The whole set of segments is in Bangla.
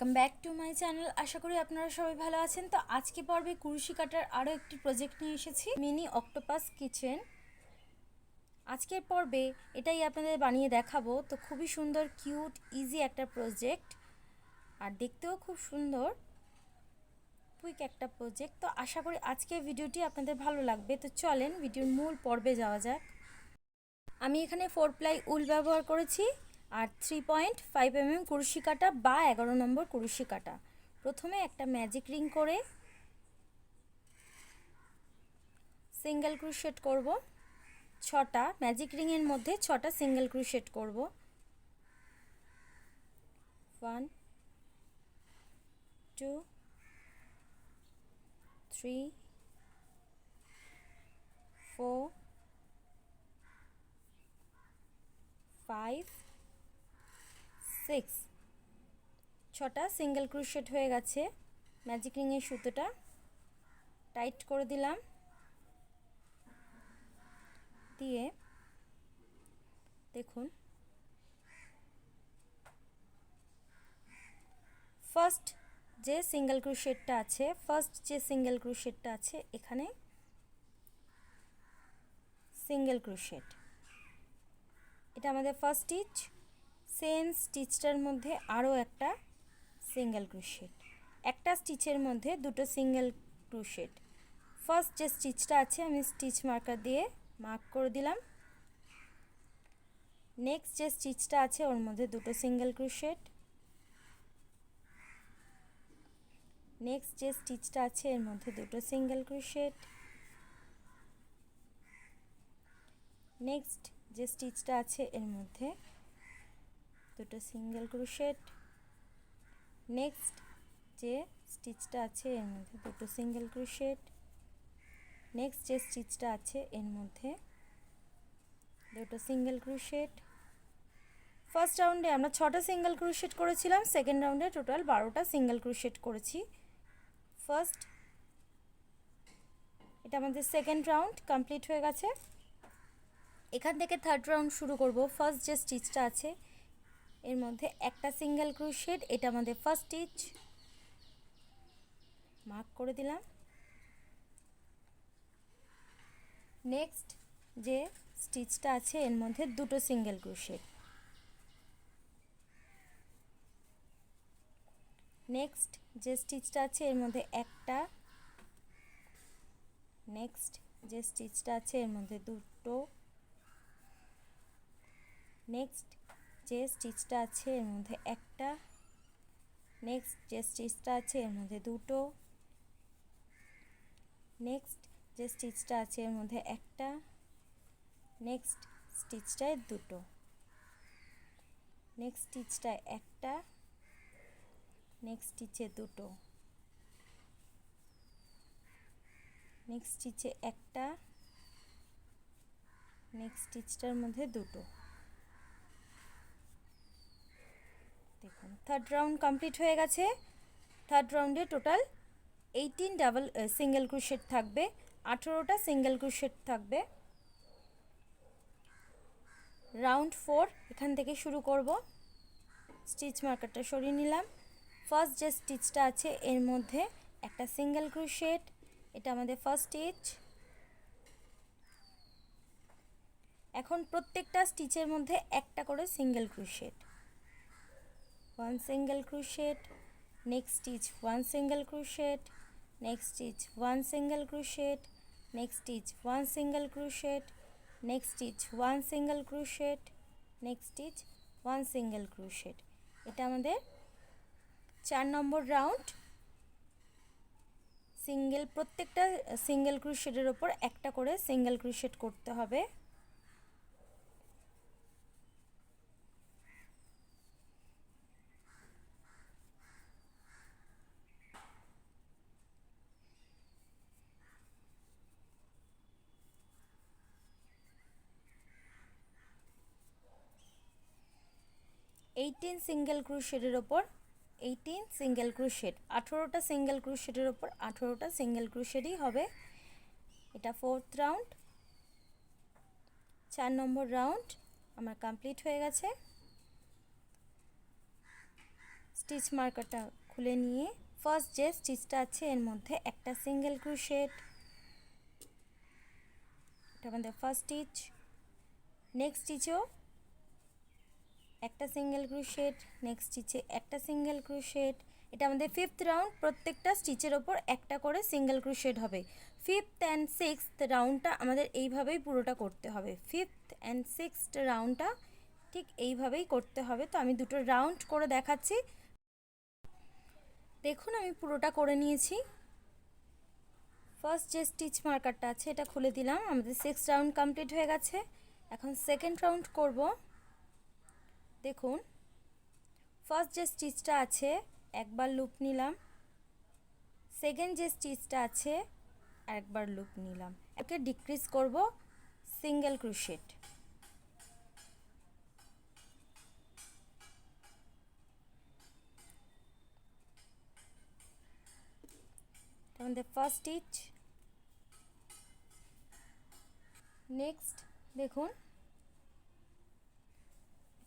Welcome back to my channel. আশা করি আপনারা সবাই ভালো আছেন। তো আজকে পর্বে কুরুশি কাটার আরও একটি প্রজেক্ট নিয়ে এসেছি, মিনি অক্টোপাস কিচেন। আজকের পর্বে এটাই আপনাদের বানিয়ে দেখাবো। তো খুবই সুন্দর, কিউট, ইজি একটা প্রজেক্ট, আর দেখতেও খুব সুন্দর, কুইক একটা প্রজেক্ট। তো আশা করি আজকের ভিডিওটি আপনাদের ভালো লাগবে। তো চলেন ভিডিওর মূল পর্বে যাওয়া যাক। আমি এখানে 4 প্লাই উল ব্যবহার করেছি আর 3.5 mm কুরুশি কাটা বা 11 নম্বর কুরুশি কাটা। প্রথমে একটা ম্যাজিক রিং করে সিঙ্গেল ক্রোশেট করব। 6টা ম্যাজিক রিংয়ের মধ্যে 6টা সিঙ্গেল ক্রোশেট করব। 1 2 3 4 5 6। 6টা সিঙ্গেল ক্রোশেট হয়ে গেছে। ম্যাজিক রিংয়ের সুতোটা টাইট করে দিলাম, দিয়ে দেখুন ফার্স্ট যে সিঙ্গেল ক্রোশেটটা আছে, এখানে সিঙ্গেল ক্রোশেট, এটা আমাদের ফার্স্ট স্টিচ। সেম স্টিচটার মধ্যে আরও একটা সিঙ্গেল ক্রোশেট, একটা স্টিচের মধ্যে দুটো সিঙ্গেল ক্রোশেট। ফার্স্ট যে স্টিচটা আছে আমি স্টিচ মার্কার দিয়ে মার্ক করে দিলাম। নেক্সট যে স্টিচটা আছে ওর মধ্যে দুটো সিঙ্গেল ক্রোশেট। নেক্সট যে স্টিচটা আছে এর মধ্যে দুটো সিঙ্গেল ক্রোশেট। নেক্সট যে স্টিচটা আছে এর মধ্যে দুটো সিঙ্গেল ক্রোশেট। নেক্সট যে স্টিচটা আছে এর মধ্যে দুটো সিঙ্গেল ক্রোশেট। নেক্সট যে স্টিচটা আছে এর মধ্যে দুটো সিঙ্গেল ক্রোশেট। ফার্স্ট রাউন্ডে আমরা 6টা সিঙ্গেল ক্রোশেট করেছিলাম, সেকেন্ড রাউন্ডে টোটাল 12টা সিঙ্গেল ক্রোশেট করেছি। ফার্স্ট, এটা আমাদের সেকেন্ড রাউন্ড কমপ্লিট হয়ে গেছে। এখান থেকে থার্ড রাউন্ড শুরু করব। ফার্স্ট যে স্টিচটা আছে এর মধ্যে একটা সিঙ্গেল ক্রোশেট, এটা আমাদের ফার্স্ট স্টিচ, মার্ক করে দিলাম। নেক্সট যে স্টিচটা আছে এর মধ্যে দুটো সিঙ্গেল ক্রোশেট। নেক্সট যে স্টিচটা আছে এর মধ্যে একটা। নেক্সট যে স্টিচটা আছে এর মধ্যে দুটো। নেক্সট যে স্টিচটা আছে এর মধ্যে একটা। নেক্সট যে স্টিচটা আছে এর মধ্যে দুটো। নেক্সট যে স্টিচটা আছে এর মধ্যে একটা। নেক্সট স্টিচটায় দুটো। নেক্সট স্টিচটায় একটা। নেক্সট স্টিচে দুটো। নেক্সট স্টিচে একটা। নেক্সট স্টিচটার মধ্যে দুটো। দেখুন থার্ড রাউন্ড কমপ্লিট হয়ে গেছে। থার্ড রাউন্ডে টোটাল 18 ডাবল সিঙ্গেল ক্রোশেট থাকবে, 18টা সিঙ্গেল ক্রোশেট থাকবে। রাউন্ড 4 এখান থেকে শুরু করব। স্টিচ মার্কারটা সরিয়ে নিলাম। ফার্স্ট যে স্টিচটা আছে এর মধ্যে একটা সিঙ্গেল ক্রোশেট, এটা আমাদের ফার্স্ট স্টিচ। এখন প্রত্যেকটা স্টিচের মধ্যে একটা করে single crochet. 1 single crochet. Next stitch 1 single crochet. Next stitch 1 single crochet. Next stitch 1 single crochet. Next stitch 1 single crochet. Next stitch 1 single crochet. এটা আমাদের 4 নম্বর রাউন্ড। প্রত্যেকটা সিঙ্গেল ক্রোশেটের ওপর একটা করে সিঙ্গেল ক্রোশেট করতে হবে। সিঙ্গেল ক্রোশেটের ওপর 18 সিঙ্গেল ক্রোশেট, 18টা সিঙ্গেল ক্রোশেটের ওপর 18টা সিঙ্গেল ক্রোশেটই হবে। এটা ফোর্থ রাউন্ড, 4 নম্বর রাউন্ড আমার কমপ্লিট হয়ে গেছে। স্টিচ মার্কারটা খুলে নিয়ে ফার্স্ট যে স্টিচটা আছে এর মধ্যে একটা সিঙ্গেল ক্রোশেট, এটা আমাদের ফার্স্ট স্টিচ। নেক্সট স্টিচেও একটা সিঙ্গেল ক্রোশেট, নেক্সট স্টিচে একটা সিঙ্গেল ক্রোশেট। এটা আমাদের ফিফথ রাউন্ড, প্রত্যেকটা স্টিচের ওপর একটা করে সিঙ্গেল ক্রোশেট হবে। ফিফথ অ্যান্ড সিক্সথ রাউন্ডটা আমাদের এইভাবেই পুরোটা করতে হবে। ফিফথ অ্যান্ড সিক্সথ রাউন্ডটা ঠিক এইভাবেই করতে হবে। তো আমি দুটো রাউন্ড করে দেখাচ্ছি, দেখুন আমি পুরোটা করে নিয়েছি। ফার্স্ট যে স্টিচ মার্কারটা আছে এটা খুলে দিলাম, আমাদের সিক্স রাউন্ড কমপ্লিট হয়ে গেছে। এখন সেকেন্ড রাউন্ড করব। দেখুন ফার্স্ট যে স্টিচটা আছে একবার লুপ নিলাম, সেকেন্ড যে স্টিচটা আছে আরেকবার লুপ নিলাম, একে ডিক্রিজ করব সিঙ্গেল ক্রোশেট। আমাদের ফার্স্ট স্টিচ। নেক্সট দেখুন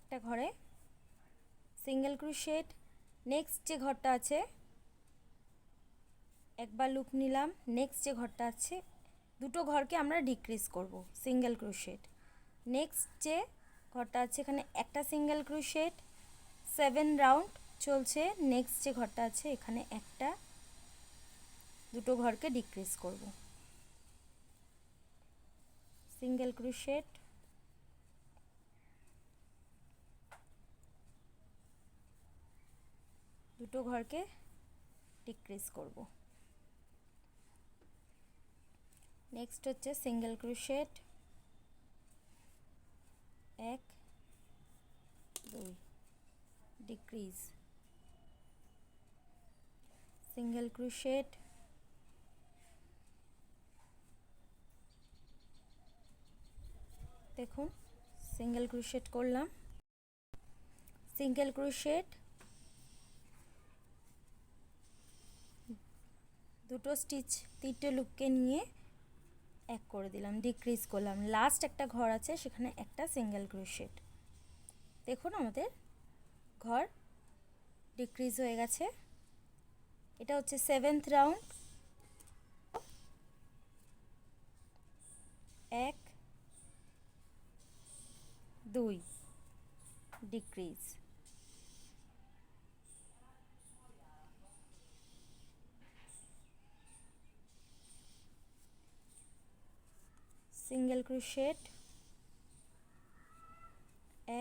একটা ঘরে সিঙ্গেল ক্রোশেট, নেক্সট যে ঘরটা আছে একবার লুপ নিলাম, নেক্সট যে ঘরটা আছে দুটো ঘরকে আমরা ডিক্রিজ করব সিঙ্গেল ক্রোশেট। নেক্সট যে ঘরটা আছে এখানে একটা সিঙ্গেল ক্রোশেট, 7 রাউন্ড চলছে। নেক্সট যে ঘরটা আছে এখানে একটা, দুটো ঘরকে ডিক্রিজ করব সিঙ্গেল ক্রোশেট, দুটো ঘরকে ডিক্রিজ করব। নেক্সট হচ্ছে single crochet, 1 2 decrease, single crochet, দেখুন সিঙ্গেল ক্রোশেট করলাম, সিঙ্গেল ক্রোশেট, দুটো স্টিচ তিনটে লুপকে নিয়ে এক করে দিলাম, ডিক্রিজ করলাম। লাস্ট একটা ঘর আছে সেখানে একটা সিঙ্গেল ক্রোশেট। দেখুন আমাদের ঘর ডিক্রিজ হয়ে গেছে। এটা হচ্ছে 7th round. 1 2 decrease, single crochet,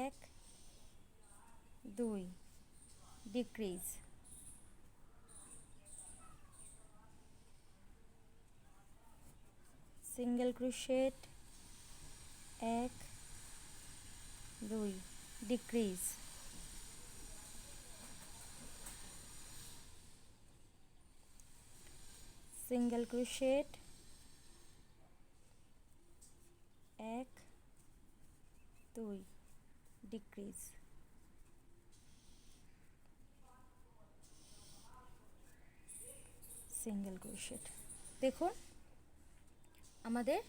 1 2 decrease, single crochet, 1 2 decrease, single crochet, 1 2 decrease, single crochet. দেখুন আমাদের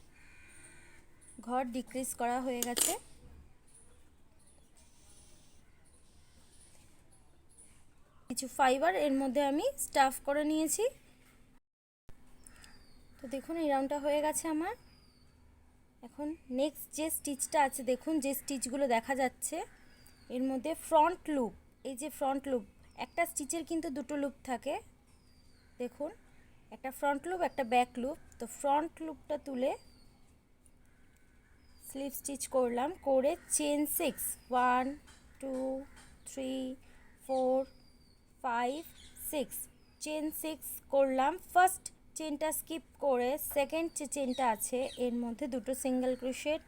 ঘর ডিক্রিজ করা হয়ে গেছে। কিছু ফাইবার এর মধ্যে আমি স্টাফ করে নিয়েছি। তো দেখুন এই রাউন্ডটা হয়ে গেছে আমার। এখন নেক্সট যে স্টিচটা আছে, দেখুন যে স্টিচগুলো দেখা যাচ্ছে এর মধ্যে ফ্রন্ট লুপ, এই যে ফ্রন্ট লুপ, একটা স্টিচের কিন্তু দুটো লুপ থাকে। দেখুন একটা ফ্রন্ট লুপ একটা ব্যাক লুপ। তো ফ্রন্ট লুপটা তুলে স্লিপ স্টিচ করলাম, করে চেন 6 1 2 3 4 5 6 চেন 6 করলাম। ফার্স্ট চেনটা স্কিপ করে সেকেন্ড যে চেনটা আছে এর মধ্যে দুটো সিঙ্গেল ক্রোশেট,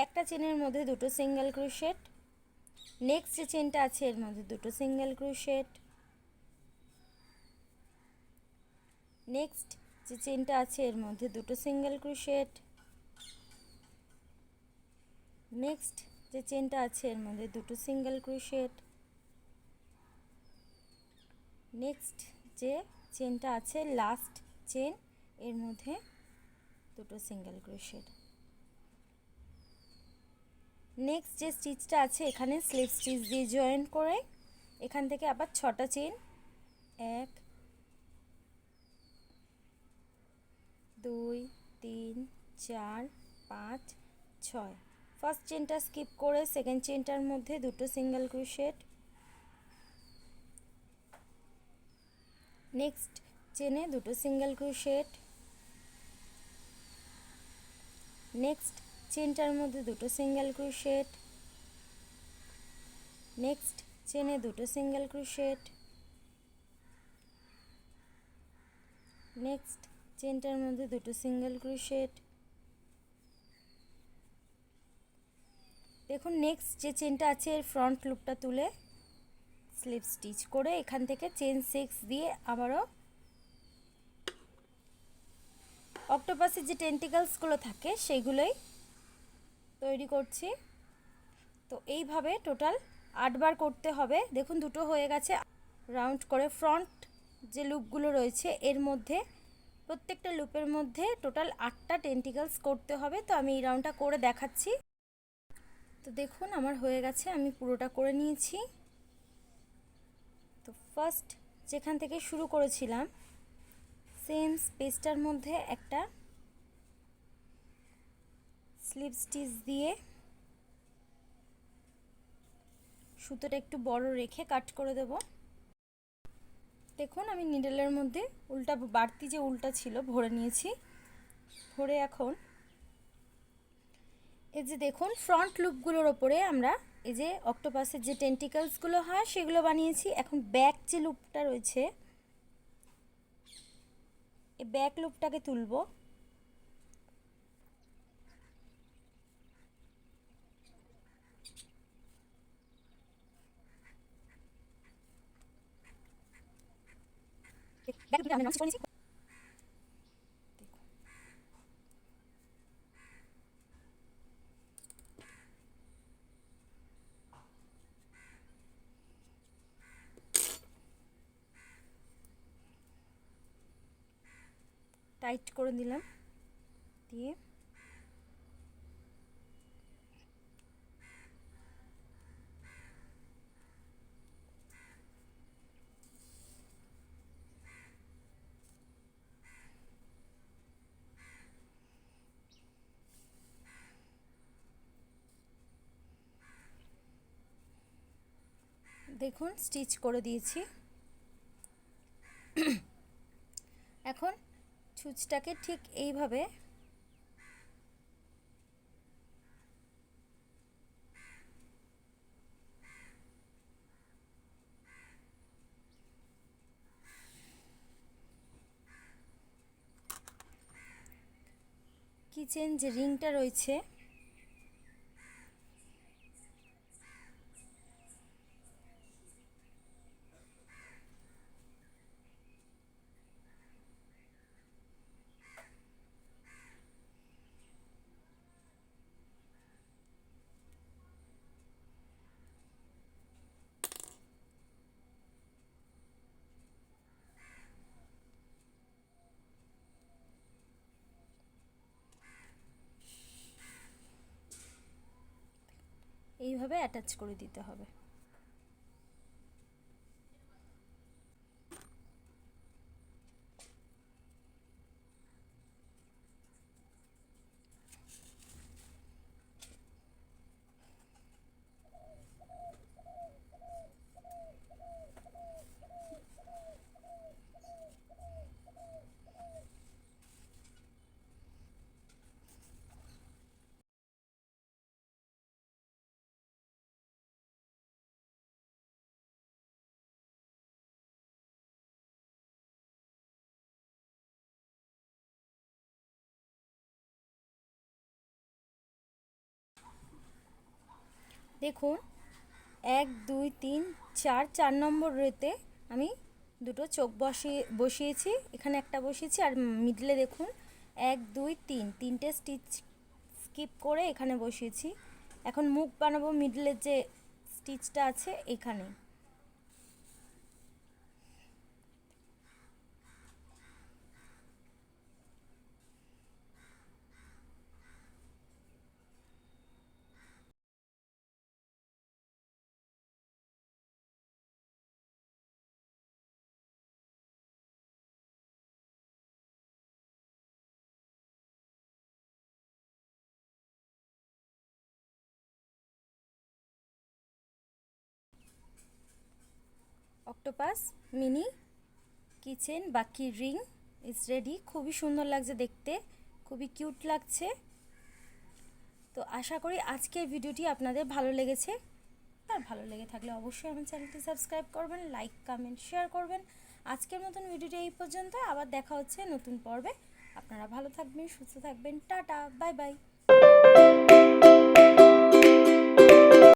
একটা চেনের মধ্যে দুটো সিঙ্গেল ক্রোশেট। নেক্সট যে চেনটা আছে এর মধ্যে দুটো সিঙ্গেল ক্রোশেট, নেক্সট যে চেনটা আছে এর মধ্যে দুটো সিঙ্গেল ক্রোশেট, নেক্সট যে চেনটা আছে এর মধ্যে দুটো সিঙ্গেল ক্রোশেট, নেক্সট যে চেনটা আছে লাস্ট চেন এর মধ্যে দুটো সিঙ্গেল ক্রোশেট। নেক্সট যে স্টিচটা আছে এখানে স্লিপ স্টিচ দিয়ে জয়েন করে এখান থেকে আবার 6টা চেন, 1 2 3 4 5 6। ফার্স্ট চেনটা স্কিপ করে সেকেন্ড চেনটার মধ্যে দুটো সিঙ্গেল ক্রোশেট, নেক্সট চেনে দুটো সিঙ্গেল ক্রোশেট, নেক্সট চেনটার মধ্যে দুটো সিঙ্গেল ক্রোশেট, নেক্সট চেনে দুটো সিঙ্গেল ক্রোশেট, নেক্সট চেনটার মধ্যে দুটো সিঙ্গেল ক্রোশেট। দেখুন নেক্সট যে চেনটা আছে এর ফ্রন্ট লুপটা তুলে স্লিপ স্টিচ করে এখান থেকে চেন 6 দিয়ে আবারও অক্টোপাসের যে টেন্টিকলসগুলো থাকে সেইগুলোই তৈরি করছি। তো এইভাবে টোটাল 8 বার করতে হবে। দেখুন দুটো হয়ে গেছে। রাউন্ড করে ফ্রন্ট যে লুপগুলো রয়েছে এর মধ্যে প্রত্যেকটা লুপের মধ্যে টোটাল 8টা টেন্টিকলস করতে হবে। তো আমি এই রাউন্ডটা করে দেখাচ্ছি। তো দেখুন আমার হয়ে গেছে, আমি পুরোটা করে নিয়েছি। তো ফার্স্ট যেখান থেকে শুরু করেছিলাম সেম স্পেসটার মধ্যে একটা স্লিপ স্টিচ দিয়ে সুতোটা একটু বড় রেখে কাট করে দেব। দেখুন আমি নিডলের মধ্যে উল্টা বাড়তি যে উল্টা ছিল ভরে নিয়েছি। ভরে এখন এই যে দেখুন ফ্রন্ট লুপগুলোর ওপরে আমরা এই যে অক্টোপাসের যে টেন্টিকলসগুলো হয় সেগুলো বানিয়েছি। এখন ব্যাক যে লুপটা রয়েছে এই ব্যাক লুপটাকে তুলব। টাইট করে দিলাম দিয়ে দেখুন স্টিচ করে দিয়েছি। এখন ছুঁচটাকে ঠিক এইভাবে কিচেন যে রিংটা রয়েছে এইভাবে অ্যাটাচ করে দিতে হবে। দেখুন 1 2 3 4 4 নম্বর রোতে আমি দুটো চোখ বসিয়েছি। এখানে একটা বসিয়েছি আর মিডলে দেখুন 1 2 3 তিনটে স্টিচ স্কিপ করে এখানে বসিয়েছি। এখন মুখ বানাবো মিডলের যে স্টিচটা আছে এখানে। অক্টোপাস মিনি কিচেন বা কি রিং ইজ রেডি। খুবই সুন্দর লাগছে দেখতে, খুবই কিউট লাগছে। তো আশা করি আজকের ভিডিওটি আপনাদের ভালো লেগেছে। আর ভালো লেগে থাকলে অবশ্যই আমার চ্যানেলটি সাবস্ক্রাইব করবেন, লাইক কমেন্ট শেয়ার করবেন। আজকের মতন ভিডিওটি এই পর্যন্ত, আবার দেখা হচ্ছে নতুন পর্বে। আপনারা ভালো থাকবেন, সুস্থ থাকবেন, টাটা, বাই বাই।